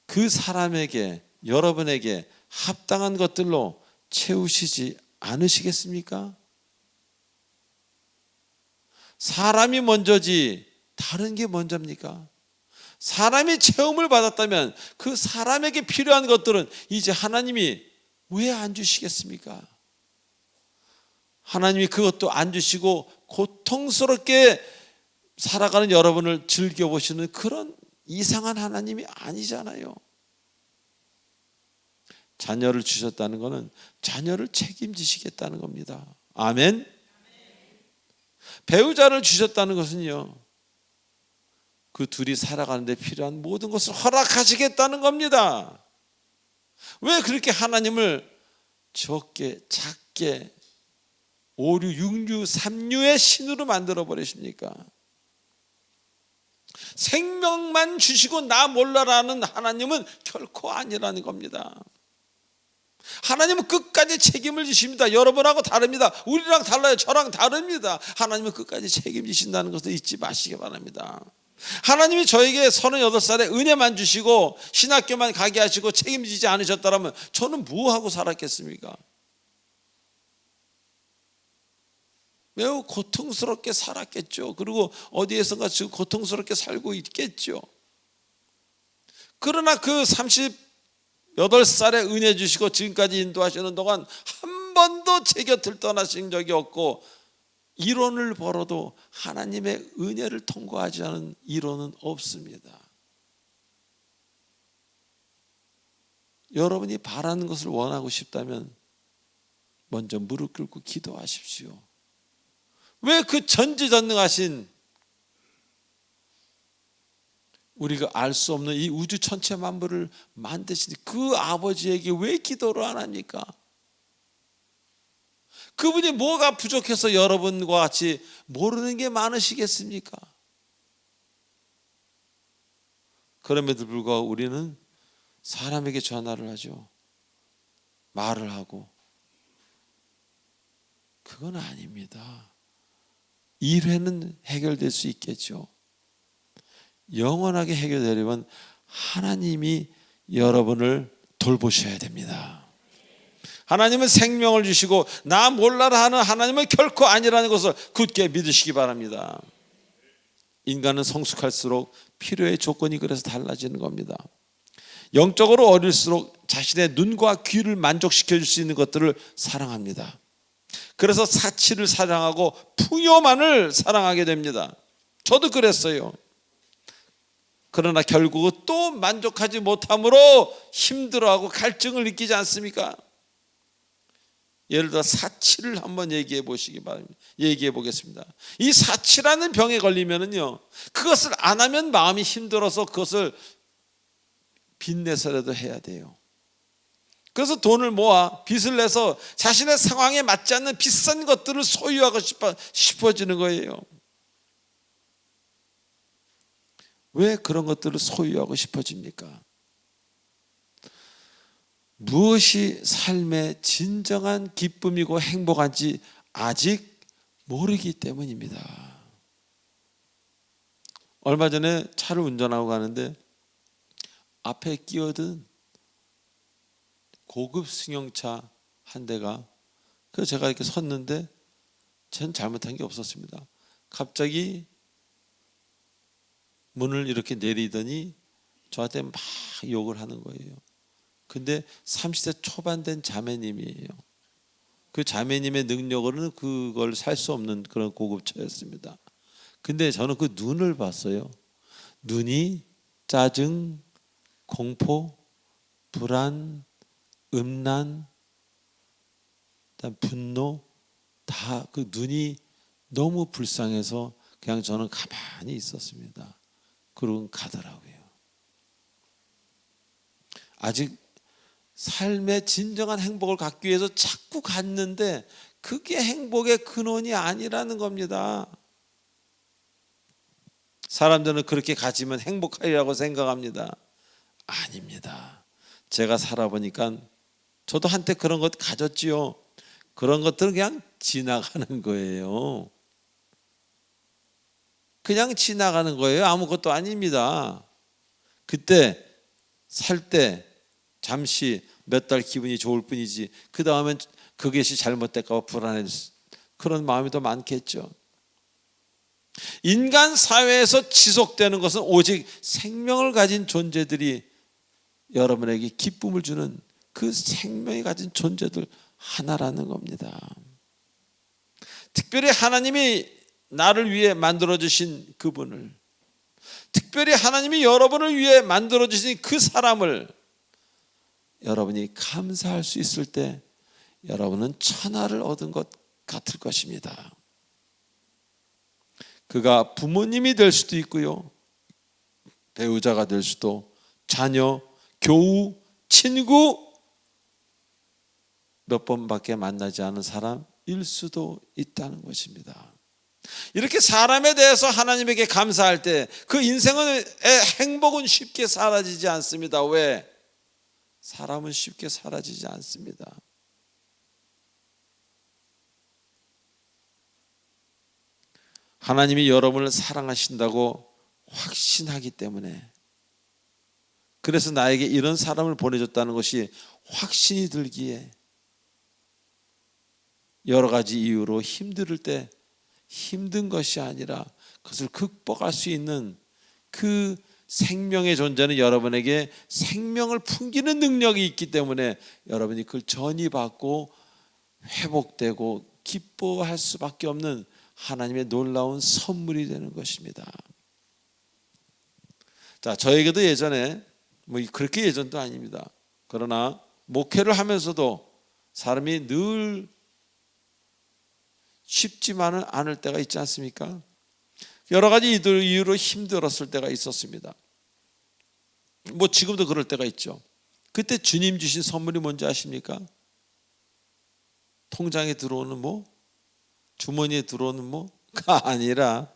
[SPEAKER 1] 그 사람에게, 여러분에게 합당한 것들로 채우시지 않으시겠습니까? 사람이 먼저지 다른 게 먼저입니까? 사람이 체험을 받았다면 그 사람에게 필요한 것들은 이제 하나님이 왜 안 주시겠습니까? 하나님이 그것도 안 주시고 고통스럽게 살아가는 여러분을 즐겨보시는 그런 이상한 하나님이 아니잖아요. 자녀를 주셨다는 것은 자녀를 책임지시겠다는 겁니다. 아멘. 배우자를 주셨다는 것은요, 그 둘이 살아가는데 필요한 모든 것을 허락하시겠다는 겁니다. 왜 그렇게 하나님을 적게, 작게, 5류, 6류, 3류의 신으로 만들어 버리십니까? 생명만 주시고 나 몰라라는 하나님은 결코 아니라는 겁니다. 하나님은 끝까지 책임을 지십니다. 여러분하고 다릅니다. 우리랑 달라요. 저랑 다릅니다. 하나님은 끝까지 책임지신다는 것을 잊지 마시기 바랍니다. 하나님이 저에게 38살에 은혜만 주시고 신학교만 가게 하시고 책임지지 않으셨다면 저는 뭐하고 살았겠습니까? 매우 고통스럽게 살았겠죠. 그리고 어디에선가 지금 고통스럽게 살고 있겠죠. 그러나 그 38살에 은혜 주시고 지금까지 인도하시는 동안 한 번도 제 곁을 떠나신 적이 없고, 이론을 벌어도 하나님의 은혜를 통과하지 않은 이론은 없습니다. 여러분이 바라는 것을 원하고 싶다면 먼저 무릎 꿇고 기도하십시오. 왜 그 전지전능하신, 우리가 알 수 없는 이 우주 천체 만물을 만드신 그 아버지에게 왜 기도를 안 합니까? 그분이 뭐가 부족해서 여러분과 같이 모르는 게 많으시겠습니까? 그럼에도 불구하고 우리는 사람에게 전화를 하죠. 말을 하고. 그건 아닙니다. 일회는 해결될 수 있겠죠. 영원하게 해결되려면 하나님이 여러분을 돌보셔야 됩니다. 하나님은 생명을 주시고 나 몰라라 하는 하나님은 결코 아니라는 것을 굳게 믿으시기 바랍니다. 인간은 성숙할수록 필요의 조건이 그래서 달라지는 겁니다. 영적으로 어릴수록 자신의 눈과 귀를 만족시켜 줄 수 있는 것들을 사랑합니다. 그래서 사치를 사랑하고 풍요만을 사랑하게 됩니다. 저도 그랬어요. 그러나 결국은 또 만족하지 못함으로 힘들어하고 갈증을 느끼지 않습니까? 예를 들어 사치를 한번 얘기해 보시기 바랍니다. 얘기해 보겠습니다. 이 사치라는 병에 걸리면은요, 그것을 안 하면 마음이 힘들어서 그것을 빚내서라도 해야 돼요. 그래서 돈을 모아 빚을 내서 자신의 상황에 맞지 않는 비싼 것들을 소유하고 싶어지는 거예요. 왜 그런 것들을 소유하고 싶어집니까? 무엇이 삶의 진정한 기쁨이고 행복한지 아직 모르기 때문입니다. 얼마 전에 차를 운전하고 가는데 앞에 끼어든 고급 승용차 한 대가, 그래서 제가 이렇게 섰는데 전 잘못한 게 없었습니다. 갑자기 문을 이렇게 내리더니 저한테 막 욕을 하는 거예요. 근데 30대 초반 된 자매님이에요. 그 자매님의 능력으로는 그걸 살 수 없는 그런 고급차였습니다. 근데 저는 그 눈을 봤어요. 눈이 짜증, 공포, 불안, 음란, 분노, 다 그 눈이 너무 불쌍해서 그냥 저는 가만히 있었습니다. 그러고 가더라고요. 아직 삶의 진정한 행복을 갖기 위해서 자꾸 갔는데 그게 행복의 근원이 아니라는 겁니다. 사람들은 그렇게 가지면 행복하리라고 생각합니다. 아닙니다. 제가 살아보니까 저도 한때 그런 것 가졌지요. 그런 것들은 그냥 지나가는 거예요. 그냥 지나가는 거예요. 아무것도 아닙니다. 그때 살 때 잠시 몇 달 기분이 좋을 뿐이지 그 다음엔 그것이 잘못될까 봐 불안해, 그런 마음이 더 많겠죠. 인간 사회에서 지속되는 것은 오직 생명을 가진 존재들이 여러분에게 기쁨을 주는 그 생명이 가진 존재들 하나라는 겁니다. 특별히 하나님이 나를 위해 만들어주신 그분을, 특별히 하나님이 여러분을 위해 만들어주신 그 사람을 여러분이 감사할 수 있을 때 여러분은 천하를 얻은 것 같을 것입니다. 그가 부모님이 될 수도 있고요, 배우자가 될 수도, 자녀, 교우, 친구, 몇 번밖에 만나지 않은 사람일 수도 있다는 것입니다. 이렇게 사람에 대해서 하나님에게 감사할 때 그 인생의 행복은 쉽게 사라지지 않습니다. 왜? 사람은 쉽게 사라지지 않습니다. 하나님이 여러분을 사랑하신다고 확신하기 때문에, 그래서 나에게 이런 사람을 보내줬다는 것이 확신이 들기에 여러 가지 이유로 힘들 때 힘든 것이 아니라 그것을 극복할 수 있는 그 생명의 존재는 여러분에게 생명을 풍기는 능력이 있기 때문에 여러분이 그걸 전이받고 회복되고 기뻐할 수밖에 없는 하나님의 놀라운 선물이 되는 것입니다. 자, 저에게도 예전에 그렇게 예전도 아닙니다. 그러나 목회를 하면서도 사람이 늘 쉽지만은 않을 때가 있지 않습니까? 여러 가지 이유로 힘들었을 때가 있었습니다. 지금도 그럴 때가 있죠. 그때 주님 주신 선물이 뭔지 아십니까? 통장에 들어오는 주머니에 들어오는 가 아니라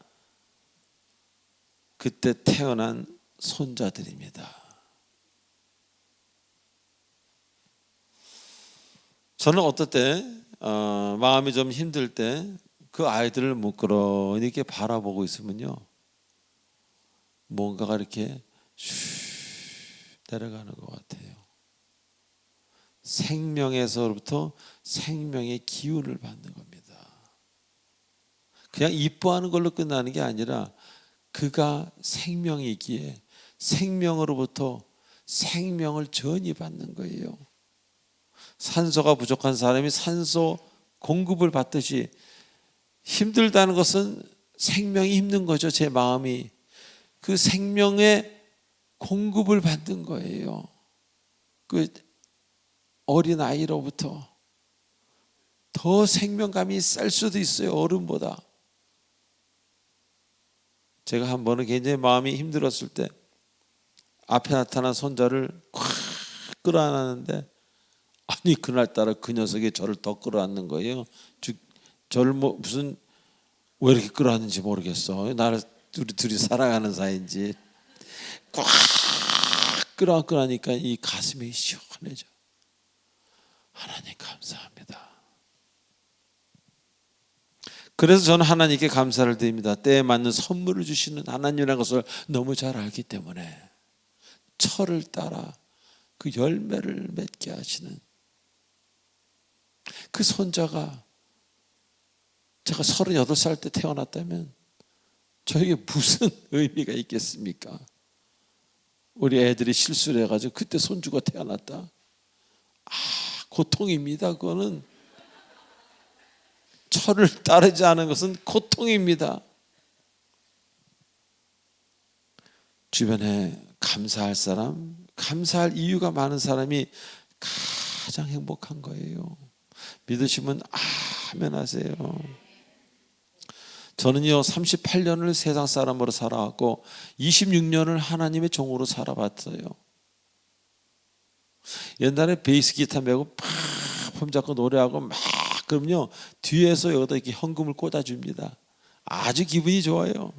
[SPEAKER 1] 그때 태어난 손자들입니다. 저는 어떨 때 마음이 좀 힘들 때 그 아이들을 묵그러니 이렇게 바라보고 있으면요, 뭔가가 이렇게 내려가는 것 같아요. 생명에서부터 생명의 기운을 받는 겁니다. 그냥 이뻐하는 걸로 끝나는 게 아니라 그가 생명이기에 생명으로부터 생명을 전이받는 거예요. 산소가 부족한 사람이 산소 공급을 받듯이 힘들다는 것은 생명이 힘든 거죠. 제 마음이 그 생명의 공급을 받는 거예요. 그 어린 아이로부터 더 생명감이 쌀 수도 있어요, 어른보다. 제가 한 번은 굉장히 마음이 힘들었을 때 앞에 나타난 손자를 콱 끌어안았는데, 아니 그날따라 그 녀석이 저를 더 끌어안는 거예요. 저를 왜 이렇게 끌어안는지 모르겠어. 나를 둘이 사랑하는 사이인지 꽉 끌어안고 나니까 이 가슴이 시원해져. 하나님 감사합니다. 그래서 저는 하나님께 감사를 드립니다. 때에 맞는 선물을 주시는 하나님이라는 것을 너무 잘 알기 때문에 철을 따라 그 열매를 맺게 하시는 그 손자가 제가 38살 때 태어났다면 저에게 무슨 의미가 있겠습니까? 우리 애들이 실수를 해가지고 그때 손주가 태어났다. 고통입니다. 그거는 철을 따르지 않은 것은 고통입니다. 주변에 감사할 사람, 감사할 이유가 많은 사람이 가장 행복한 거예요. 믿으시면 아멘 하세요. 저는요 38년을 세상 사람으로 살아왔고 26년을 하나님의 종으로 살아봤어요. 옛날에 베이스 기타 메고 팍 폼잡고 노래하고 막 그럼요 뒤에서 여기다 이렇게 현금을 꽂아줍니다. 아주 기분이 좋아요.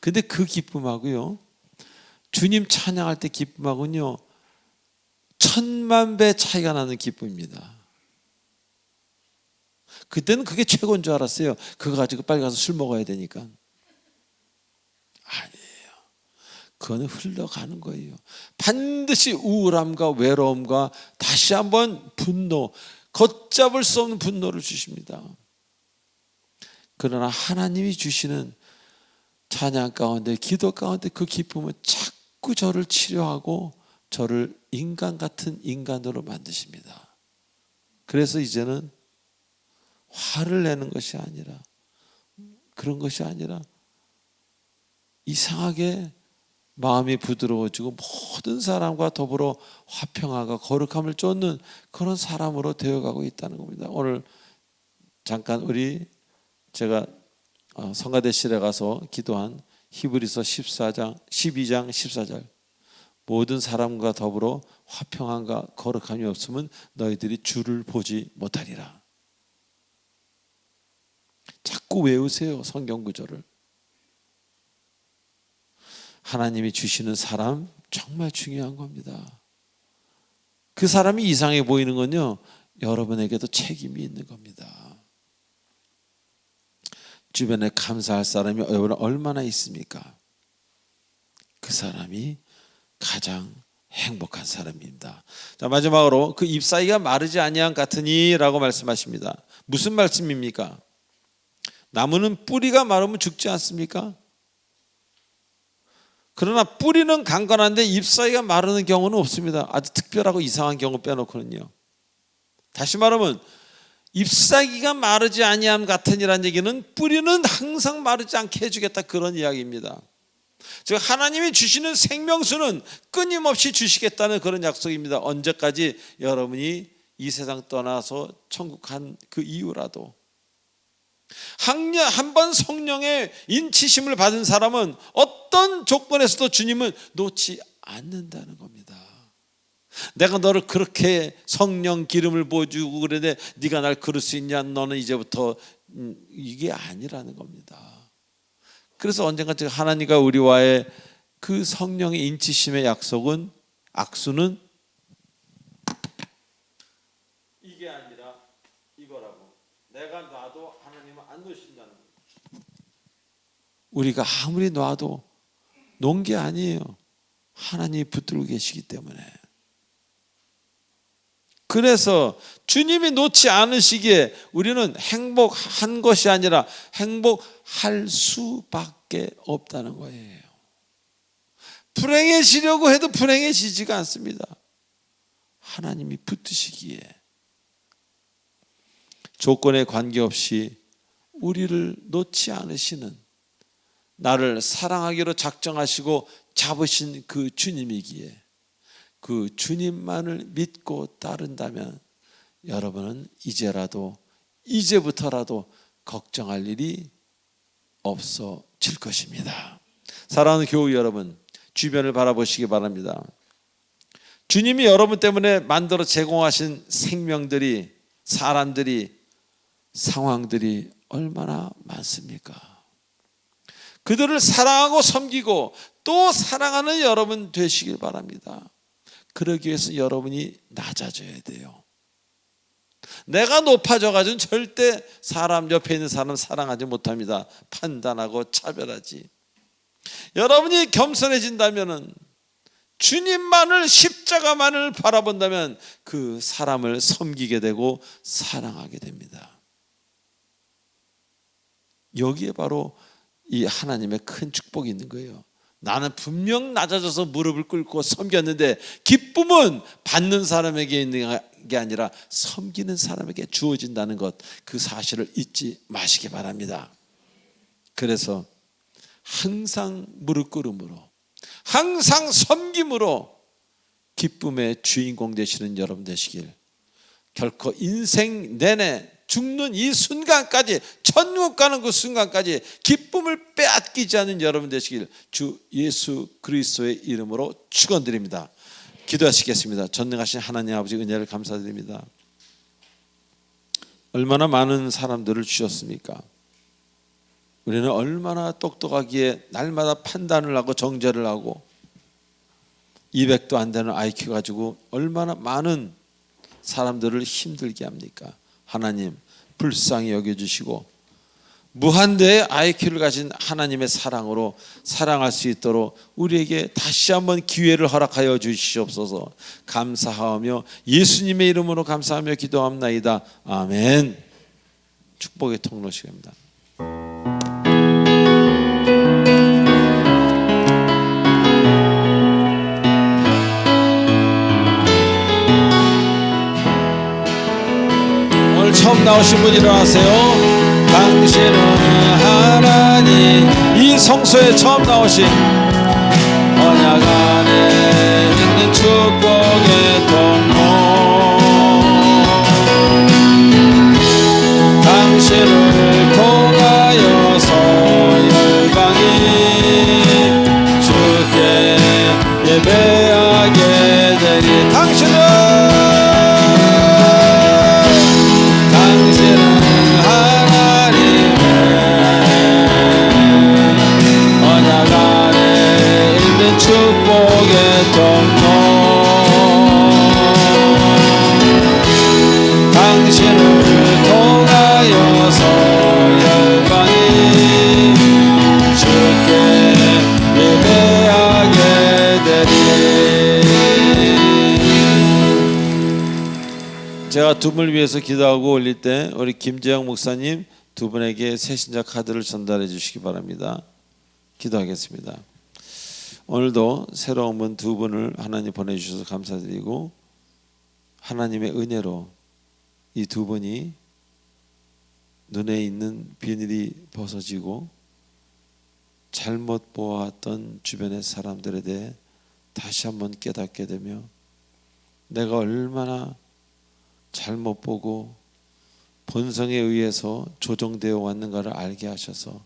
[SPEAKER 1] 근데 그 기쁨하고요 주님 찬양할 때 기쁨하고는요 1000만 배 차이가 나는 기쁨입니다. 그때는 그게 최고인 줄 알았어요. 그거 가지고 빨리 가서 술 먹어야 되니까. 아니에요. 그거는 흘러가는 거예요. 반드시 우울함과 외로움과 다시 한번 분노, 걷잡을 수 없는 분노를 주십니다. 그러나 하나님이 주시는 찬양 가운데, 기도 가운데 그 기쁨은 자꾸 저를 치료하고 저를 인간 같은 인간으로 만드십니다. 그래서 이제는 화를 내는 것이 아니라 그런 것이 아니라 이상하게 마음이 부드러워지고 모든 사람과 더불어 화평함과 거룩함을 쫓는 그런 사람으로 되어가고 있다는 겁니다. 오늘 잠깐 제가 성가대실에 가서 기도한 히브리서 12장 14절 모든 사람과 더불어 화평함과 거룩함이 없으면 너희들이 주를 보지 못하리라. 자꾸 외우세요. 성경 구절을. 하나님이 주시는 사람 정말 중요한 겁니다. 그 사람이 이상해 보이는 건요 여러분에게도 책임이 있는 겁니다. 주변에 감사할 사람이 여러분 얼마나 있습니까? 그 사람이 가장 행복한 사람입니다. 자, 마지막으로 그 잎사귀가 마르지 아니함 같으니 라고 말씀하십니다. 무슨 말씀입니까? 나무는 뿌리가 마르면 죽지 않습니까? 그러나 뿌리는 강건한데 잎사귀가 마르는 경우는 없습니다. 아주 특별하고 이상한 경우 빼놓고는요. 다시 말하면 잎사귀가 마르지 아니함 같으니라는 얘기는 뿌리는 항상 마르지 않게 해주겠다 그런 이야기입니다. 즉 하나님이 주시는 생명수는 끊임없이 주시겠다는 그런 약속입니다. 언제까지 여러분이 이 세상 떠나서 천국 간 그 이후라도. 한 번 성령의 인치심을 받은 사람은 어떤 조건에서도 주님은 놓지 않는다는 겁니다. 내가 너를 그렇게 성령 기름을 부어주고 그러는데 네가 날 그럴 수 있냐? 너는 이제부터 이게 아니라는 겁니다. 그래서 언젠가 하나님과 우리와의 그 성령의 인치심의 약속은 악수는 이게 아니라 이거라고. 내가 놔도 하나님은 안 놓으신다는 거예요. 우리가 아무리 놔도 놓은 게 아니에요. 하나님이 붙들고 계시기 때문에. 그래서 주님이 놓지 않으시기에 우리는 행복한 것이 아니라 행복할 수밖에 없다는 거예요. 불행해지려고 해도 불행해지지가 않습니다. 하나님이 붙드시기에. 조건에 관계없이 우리를 놓지 않으시는, 나를 사랑하기로 작정하시고 잡으신 그 주님이기에 그 주님만을 믿고 따른다면 여러분은 이제부터라도 걱정할 일이 없어질 것입니다. 사랑하는 교우 여러분, 주변을 바라보시기 바랍니다. 주님이 여러분 때문에 만들어 제공하신 생명들이, 사람들이, 상황들이 얼마나 많습니까? 그들을 사랑하고 섬기고 또 사랑하는 여러분 되시길 바랍니다. 그러기 위해서 여러분이 낮아져야 돼요. 내가 높아져가지고는 절대 사람 옆에 있는 사람 사랑하지 못합니다. 판단하고 차별하지. 여러분이 겸손해진다면은 주님만을, 십자가만을 바라본다면 그 사람을 섬기게 되고 사랑하게 됩니다. 여기에 바로 이 하나님의 큰 축복이 있는 거예요. 나는 분명 낮아져서 무릎을 꿇고 섬겼는데 기쁨은 받는 사람에게 있는 게 아니라 섬기는 사람에게 주어진다는 것, 그 사실을 잊지 마시기 바랍니다. 그래서 항상 무릎 꿇음으로, 항상 섬김으로 기쁨의 주인공 되시는 여러분 되시길, 결코 인생 내내 죽는 이 순간까지, 천국 가는 그 순간까지 기쁨을 빼앗기지 않는 여러분 되시길 주 예수 그리스도의 이름으로 축원드립니다. 기도하시겠습니다. 전능하신 하나님 아버지, 은혜를 감사드립니다. 얼마나 많은 사람들을 주셨습니까? 우리는 얼마나 똑똑하기에 날마다 판단을 하고 정죄를 하고 200도 안 되는 IQ 가지고 얼마나 많은 사람들을 힘들게 합니까? 하나님 불쌍히 여겨주시고 무한대의 IQ를 가진 하나님의 사랑으로 사랑할 수 있도록 우리에게 다시 한번 기회를 허락하여 주시옵소서. 감사하며 예수님의 이름으로 감사하며 기도합나이다. 아멘. 축복의 통로 시간입니다. 처음 나오신 분 일어나세요. 당신은 하나님, 이 성소에 처음 나오신 언약 안에 있는 축복의 통로, 당신을 통하여서 열방이 주께 예배하게 되리. 축복의 통로, 당신을 통하여서 열방이 주께 예배하게 되리. 제가 두 분을 위해서 기도하고 올릴 때 우리 김재영 목사님 두 분에게 새신자 카드를 전달해 주시기 바랍니다. 기도하겠습니다. 오늘도 새로운 분 두 분을 하나님 보내주셔서 감사드리고, 하나님의 은혜로 이 두 분이 눈에 있는 비늘이 벗어지고 잘못 보았던 주변의 사람들에 대해 다시 한번 깨닫게 되며 내가 얼마나 잘못 보고 본성에 의해서 조정되어 왔는가를 알게 하셔서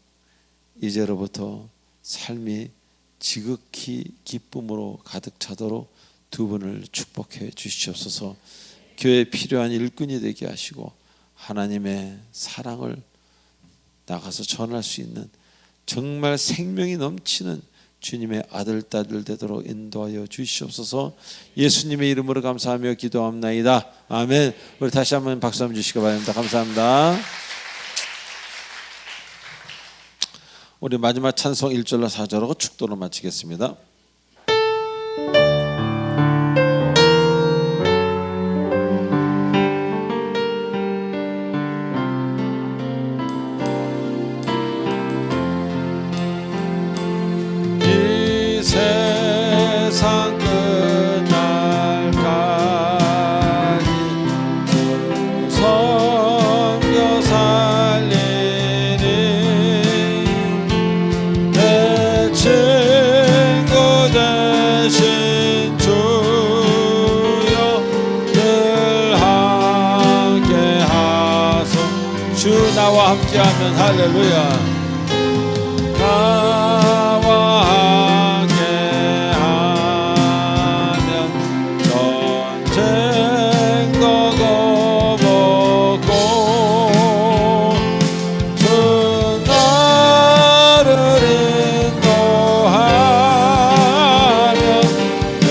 [SPEAKER 1] 이제로부터 삶이 지극히 기쁨으로 가득 차도록 두 분을 축복해 주시옵소서. 교회에 필요한 일꾼이 되게 하시고 하나님의 사랑을 나가서 전할 수 있는 정말 생명이 넘치는 주님의 아들 딸들 되도록 인도하여 주시옵소서. 예수님의 이름으로 감사하며 기도합나이다. 아멘. 우리 다시 한번 박수 한번 주시기 바랍니다. 감사합니다. 우리 마지막 찬송 1절로 4절하고 축도로 마치겠습니다. 이 세상 끝날까지 주 섬겨 살리니 내 친구 되신 주여 늘 함께 하소. 주 나와 함께하면 할렐루야. 나와 함께하면 전쟁도 거벗고 주 나를 인도하면 늘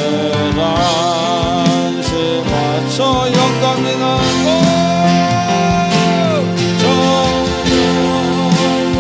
[SPEAKER 1] 안심하여 영광이 나고 정령과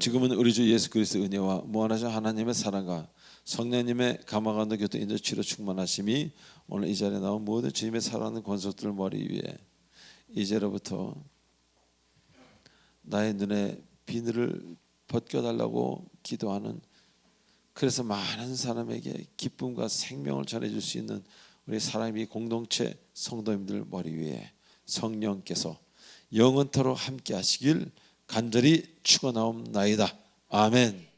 [SPEAKER 1] 지금은 우리 주 예수 그리스도의 은혜와 무한하신 하나님의 사랑과 성령님의 감화감동 교통 인도 치료 충만하심이 오늘 이 자리에 나온 모든 주님의 사랑하는 권속들 머리 위에 이제로부터 나의 눈에 비늘을 벗겨달라고 기도하는, 그래서 많은 사람에게 기쁨과 생명을 전해줄 수 있는 우리 사람이 공동체 성도님들 머리 위에 성령께서 영원토록 함께 하시길 간절히 축원하옵나이다. 아멘.